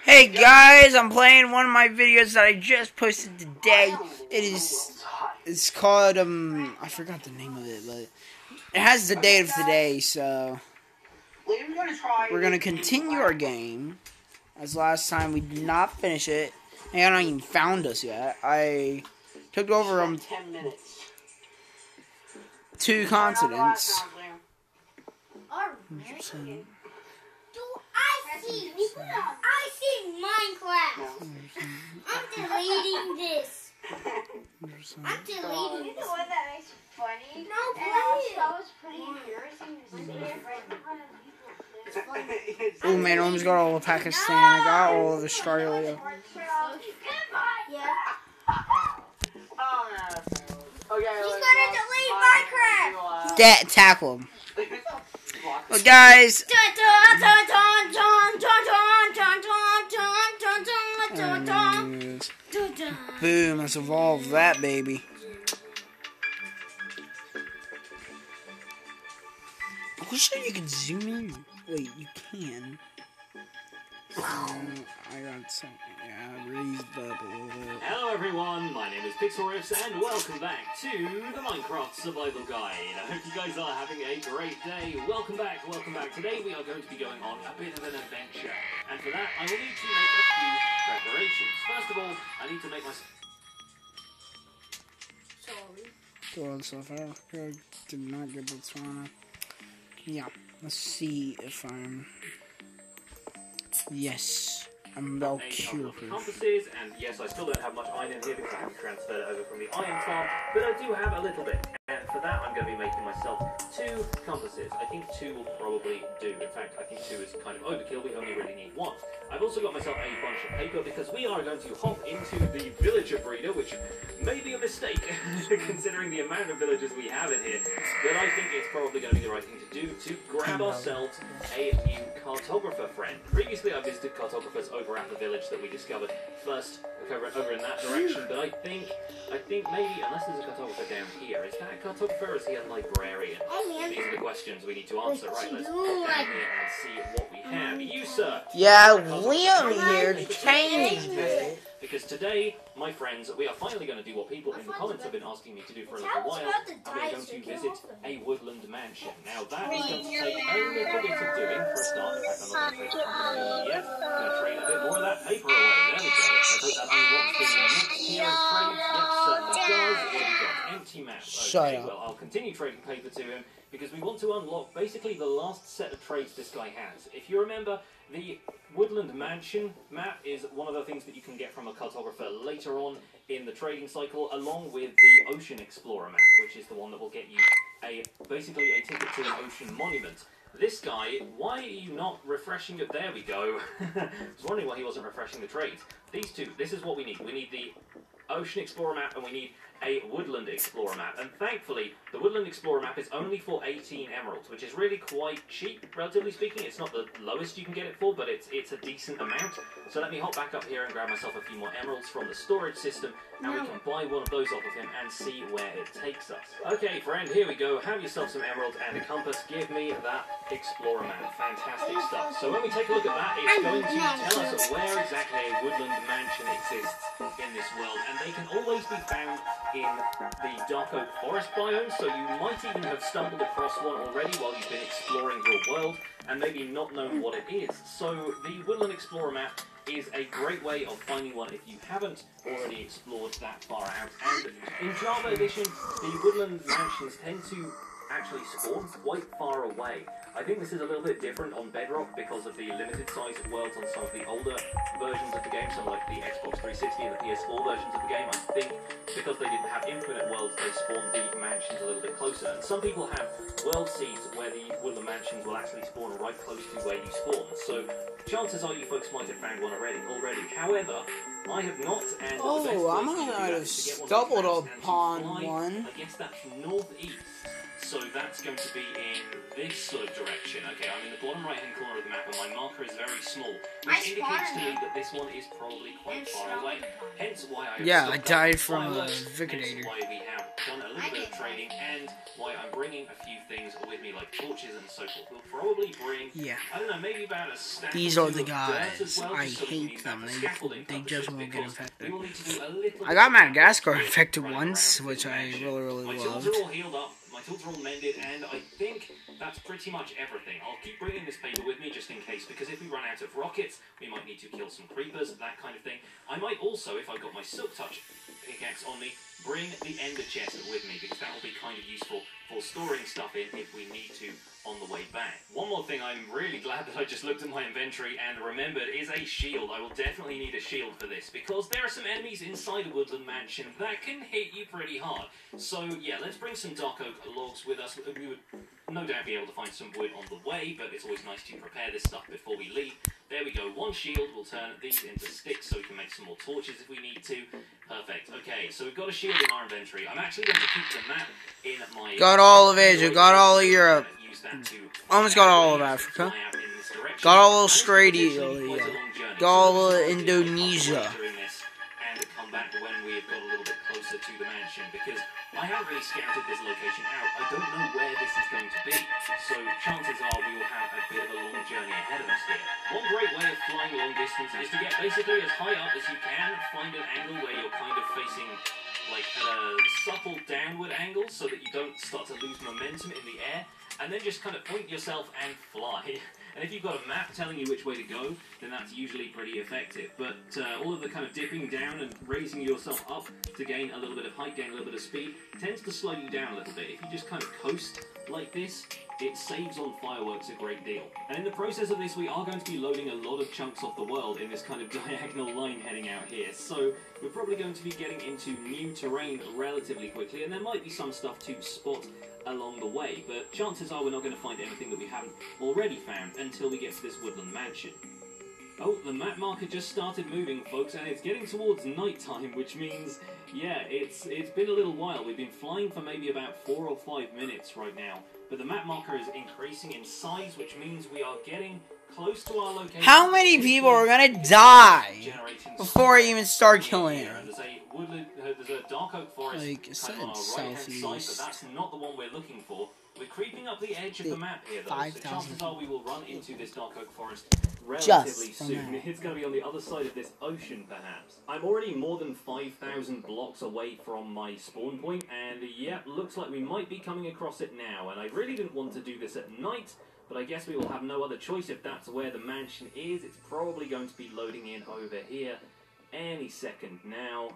Hey guys, I'm playing one of my videos that I just posted today. It's called, I forgot the name of it, but it has the date of today, so we're gonna continue our game. As last time we did not finish it. They haven't even found us yet. I took over 2 continents. I see Minecraft. I'm deleting this. I'm deleting this. The one that makes it funny. No, please. That was pretty embarrassing. Oh man, I almost got all of Pakistan. I got all of Australia. Yeah. Okay, He's gonna delete Minecraft. Tackle him. But guys, boom, let's evolve that baby. I wish you could zoom in. Wait, you can. I got something. Yeah, raised up a little bit. Hello everyone, my name is Pixelriffs and welcome back to the Minecraft Survival Guide. I hope you guys are having a great day. Welcome back, welcome back. Today we are going to be going on a bit of an adventure. And for that I will need to make a few preparations. First of all, I need to make my... Go on so far. I did not get Botswana. Yeah, let's see if I'm... Yes, I'm well cured. Compasses, and yes, I still don't have much iron in here because I haven't transferred it over from the iron farm, but I do have a little bit. And for that, I'm going to be making myself 2 compasses. I think 2 will probably do. In fact, I think 2 is kind of overkill. We only really need 1. I've also got myself a bunch of paper because we are going to hop into the villager breeder, which may be a mistake considering the amount of villagers we have in here. But I think it's probably going to be the right thing to do to grab ourselves a new cartographer friend. Previously, I visited cartographers over at the village that we discovered first over in that direction, but I think maybe, unless there's a cartographer down here, is that a cartographer or is he a librarian? These are the questions we need to answer, right? Let's pop down here and see what we have. You, sir! Yeah, Liam here to change it. Because today, my friends, we are finally going to do what people in the comments have been asking me to do for a little while, and we're going to visit a woodland mansion. Now, that is going to take a little bit of doing for a start. In fact, I'm not going to trade yet. I'm going to trade a bit more of that paper away. There we go. I hope that unlocks the next tier of trades. Yes, certainly does. What have we got? Empty map. Okay, well, I'll continue trading paper to him, because we want to unlock basically the last set of trades this guy has. If you remember, the Woodland Mansion map is one of the things that you can get from a cartographer later on in the trading cycle, along with the Ocean Explorer map, which is the one that will get you basically a ticket to an ocean monument. This guy, why are you not refreshing it? There we go. I was wondering why he wasn't refreshing the trades. These 2, this is what we need. We need the Ocean Explorer map and we need a Woodland Explorer map, and thankfully the Woodland Explorer map is only for 18 emeralds, which is really quite cheap, relatively speaking. It's not the lowest you can get it for, but it's a decent amount. So let me hop back up here and grab myself a few more emeralds from the storage system, and we can buy one of those off of him and see where it takes us. Okay, friend, here we go. Have yourself some emeralds and a compass. Give me that Explorer map. Fantastic stuff. So when we take a look at that, it's going to tell us where exactly a woodland mansion exists in this world, and they can always be found in the Dark Oak Forest biome, so you might even have stumbled across one already while you've been exploring your world, and maybe not known what it is. So the Woodland Explorer map is a great way of finding one if you haven't already explored that far out. And in Java Edition, the woodland mansions tend to actually spawn quite far away. I think this is a little bit different on Bedrock because of the limited size of worlds on some of the older versions of the game, some like the Xbox 360 and the PS4 versions of the game. I think because they didn't have infinite worlds, they spawned the mansions a little bit closer. And some people have world seeds where the woodland mansions will actually spawn right close to where you spawn. So chances are you folks might have found one already. However, I have not, and I might have stumbled upon one. I guess that's northeast. So that's going to be in this sort of direction. Okay, I'm in the bottom right-hand corner of the map, and my marker is very small, which indicates to me that this one is probably quite far away. Hence why I Yeah, I died from a Vicadator. Why we have done a little bit of trading, and why I'm bringing a few things with me, like torches and so forth. We'll probably bring, I don't know, maybe about a stack. These are the guys. Well, I hate them. They just won't get infected. I got got Madagascar infected once, which I really my loved. tools are all healed up, my tools are all mended, and I think that's pretty much everything. I'll keep bringing this paper with me just in case, because if we run out of rockets, we might need to kill some creepers, that kind of thing. I might also, if I've got my Silk Touch pickaxe on me, bring the Ender chest with me, because that will be kind of useful for storing stuff in if we need to on the way back. One more thing I'm really glad that I just looked at my inventory and remembered is a shield. I will definitely need a shield for this, because there are some enemies inside a woodland mansion that can hit you pretty hard. So yeah, let's bring some dark oak logs with us. We would no doubt be able to find some wood on the way, but it's always nice to prepare this stuff before we leave. There we go, one shield. We'll turn these into sticks so we can make some more torches if we need to. Perfect. Okay, so we've got a shield in our inventory. I'm actually going to keep the map in my... Got all of Asia, got all of Europe. Almost got all of Africa. Got all of Australia. Got all of Indonesia. And come back when we've got a little bit closer to the mansion, because I haven't really scouted this location out. I don't know where this is going to be, so chances are we will have a bit of a long journey ahead of us here. One great way of flying long distance is to get basically as high up as you can, find an angle where you're kind of facing like at a subtle downward angle so that you don't start to lose momentum in the air, and then just kind of point yourself and fly. And if you've got a map telling you which way to go, then that's usually pretty effective. But all of the kind of dipping down and raising yourself up to gain a little bit of height, gain a little bit of speed, tends to slow you down a little bit. If you just kind of coast like this, it saves on fireworks a great deal. And in the process of this, we are going to be loading a lot of chunks off the world in this kind of diagonal line heading out here. So we're probably going to be getting into new terrain relatively quickly, and there might be some stuff to spot along the way, but chances are we're not going to find anything that we haven't already found until we get to this woodland mansion. Oh, the map marker just started moving, folks, and it's getting towards night time, which means, yeah, it's been a little while. We've been flying for maybe about 4 or 5 minutes right now, but the map marker is increasing in size, which means we are getting close to our location. How many people are gonna die before I even start killing them? There's a dark oak forest Like, kind of on our right-hand side, but that's not the one we're looking for. We're creeping up the edge of the map here, though, so chances are we will run into this dark oak forest relatively soon. It's going to be on the other side of this ocean, perhaps. I'm already more than 5,000 blocks away from my spawn point, and yeah, looks like we might be coming across it now. And I really didn't want to do this at night, but I guess we will have no other choice if that's where the mansion is. It's probably going to be loading in over here any second now.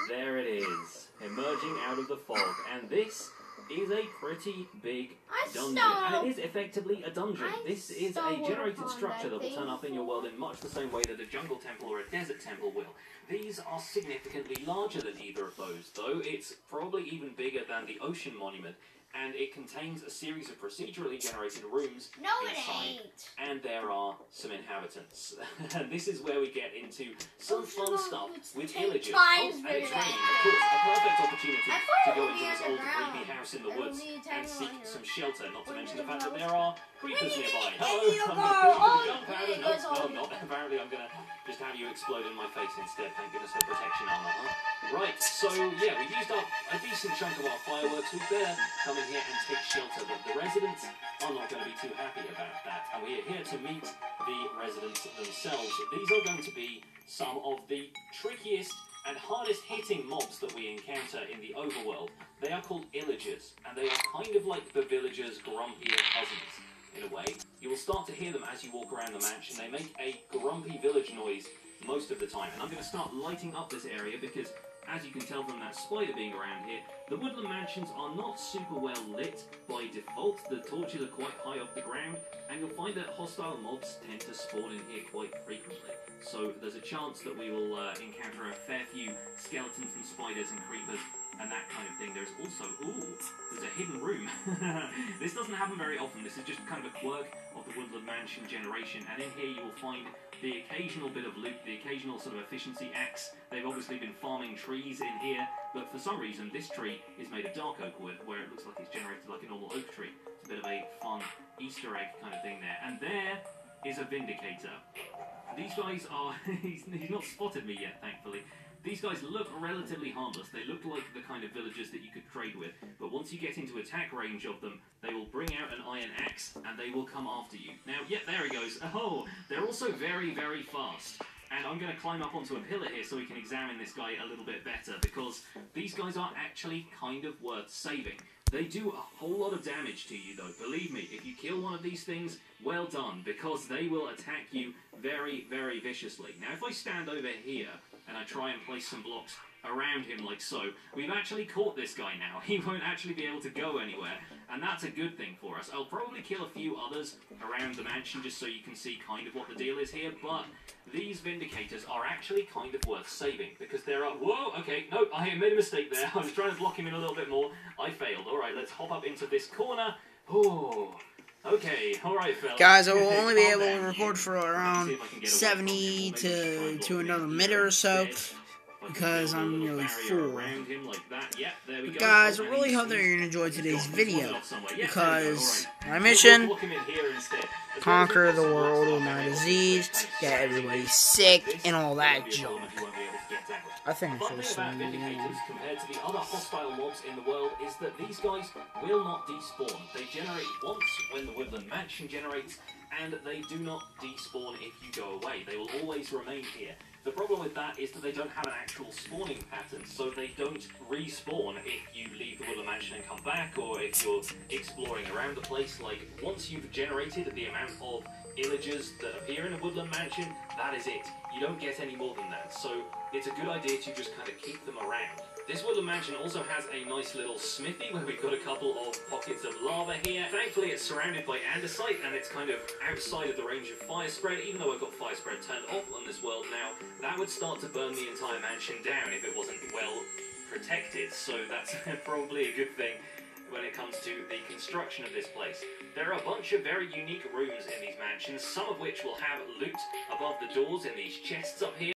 There it is, emerging out of the fog, and this is a pretty big dungeon, and it is effectively a dungeon. This is a generated structure that will turn up in your world in much the same way that a jungle temple or a desert temple will. These are significantly larger than either of those, though it's probably even bigger than the Ocean Monument, and it contains a series of procedurally generated rooms inside, and there are some inhabitants. And this is where we get into some fun stuff with illagers. Oh, and it's raining, of course, a perfect opportunity to go into this old creepy house in the woods and seek some shelter, not to mention the fact that there are creepers nearby. Hello, I'm going to jump out. No, not. Apparently I'm going to just have you explode in my face instead. Thank goodness for protection armor, huh? Right, so yeah, we've used up a decent chunk of our fireworks. We better come in here and take shelter, but the residents are not going to be too happy about that, and we are here to meet the residents themselves. These are going to be some of the trickiest and hardest hitting mobs that we encounter in the overworld. They are called illagers, and they are kind of like the villagers' grumpier cousins, in a way. You will start to hear them as you walk around the mansion. They make a grumpy village noise most of the time, and I'm going to start lighting up this area because, as you can tell from that spider being around here, the woodland mansions are not super well lit by default. The torches are quite high off the ground, and you'll find that hostile mobs tend to spawn in here quite frequently. So there's a chance that we will encounter a fair few skeletons and spiders and creepers and that kind of thing. There's also, there's a hidden room. This doesn't happen very often. This is just kind of a quirk of the woodland mansion generation, and in here you will find the occasional bit of loot, the occasional sort of efficiency axe. They've obviously been farming trees in here, but for some reason this tree is made of dark oak wood, where it looks like it's generated like a normal oak tree. It's a bit of a fun Easter egg kind of thing there. And there is a Vindicator. These guys are... he's not spotted me yet, thankfully. These guys look relatively harmless. They look like the kind of villagers that you could trade with. But once you get into attack range of them, they will bring out an iron axe and they will come after you. Now, yeah, there he goes. Oh, they're also very, very fast. And I'm going to climb up onto a pillar here so we can examine this guy a little bit better, because these guys are actually kind of worth saving. They do a whole lot of damage to you, though. Believe me, if you kill one of these things, well done, because they will attack you very, very viciously. Now, if I stand over here and I try and place some blocks around him like so, we've actually caught this guy now. He won't actually be able to go anywhere, and that's a good thing for us. I'll probably kill a few others around the mansion just so you can see kind of what the deal is here, but these Vindicators are actually kind of worth saving, because there are... Whoa, okay, no, I made a mistake there. I was trying to block him in a little bit more. I failed. Alright, let's hop up into this corner. Oh... Okay, alright, fellas. Guys, I will only be able to record for around 70 to another minute or so, because I'm nearly full. But guys, I really hope that you're going to enjoy today's video, because my mission, conquer the world with my disease, get everybody sick, and all that junk. I think I should have seen Vindicators, compared to the other hostile mobs in the world, is that these guys will not despawn. They generate once when the Woodland Mansion generates, and they do not despawn if you go away. They will always remain here. The problem with that is that they don't have an actual spawning pattern, so they don't respawn if you leave the Woodland Mansion and come back, or if you're exploring around the place. Like, once you've generated the amount of illagers that appear in a Woodland Mansion, that is it. You don't get any more than that, so it's a good idea to just kind of keep them around. This Woodland Mansion also has a nice little smithy where we've got a couple of pockets of lava here. Thankfully it's surrounded by andesite and it's kind of outside of the range of fire spread, even though I've got fire spread turned off on this world now. That would start to burn the entire mansion down if it wasn't well protected, so that's probably a good thing when it comes to the construction of this place. There are a bunch of very unique rooms in these mansions, some of which will have loot above the doors in these chests up here.